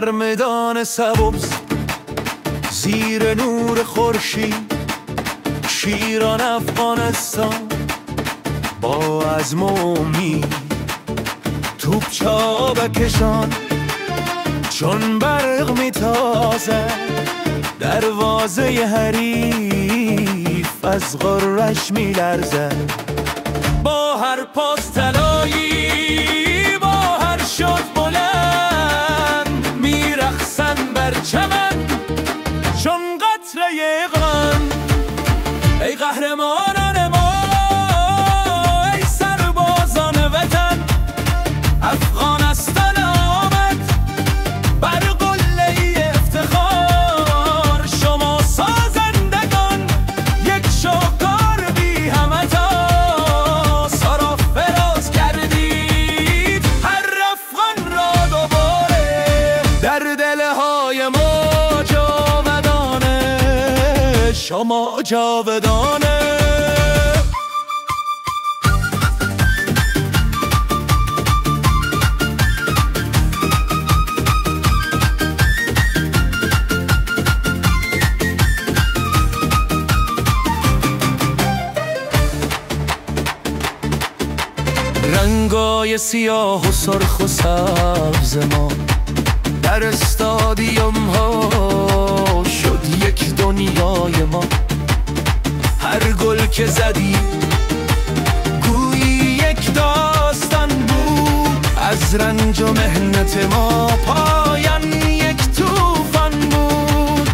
در میدان سبز زیر نور خورشید، شیران افغانستان با عزم و امید توپچا بکشان چون برق میتازد، دروازه حریف از غرش میلرزد. با هر پاس طلایی، با هر شد بلند، میرقصن بر چمن چون قطره غم. ای قهرمانان ما، ای سربازان وطن، افغانستان آمد بر قله افتخار. شما سازندگان یک شاهکار بی همتا، سرا فراز کردید هر افغان را دوباره. در دلهای ما جاودانه، شما جاودانه. رنگای سیاه و سرخ و سبز ما در استادیوم ها شد یک دنیای ما. هر گل که زدی گویی یک داستان بود، از رنج و مهنت ما پایان یک طوفان بود.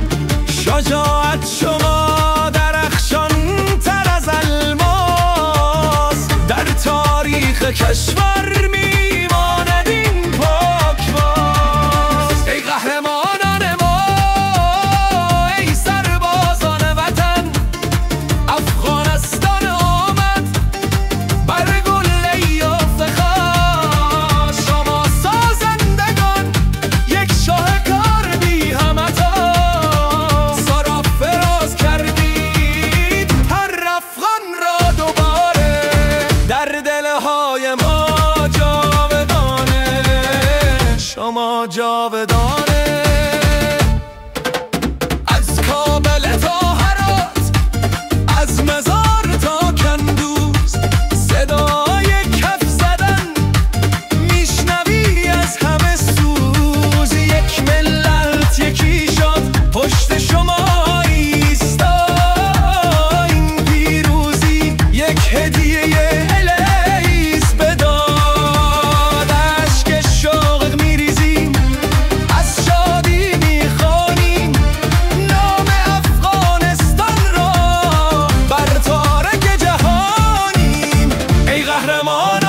شجاعت شما درخشان تر از الماس، در تاریخ کشور میماند این پاکباز. ای قهرمانان ما، ای سربازان وطن، افغانستان آمد بر قله افتخار. شما سازندگان یک شاهکار بی همتا، سرا فراز کردید هر افغان را دوباره. در دلهای ما جاودانه، شما جاودانه. از کابل تا هرات، از مزار تا کندوز، صدای کف زدن میشنوی از همه سوز. یک ملت یکی شد پشت شما ایستا، این پیروزی یک هدیه الهیست به داد. اشک شوق میریزیم، از شادی میخوانیم نام افغانستان را بر تارک جهانیم. ای قهرمان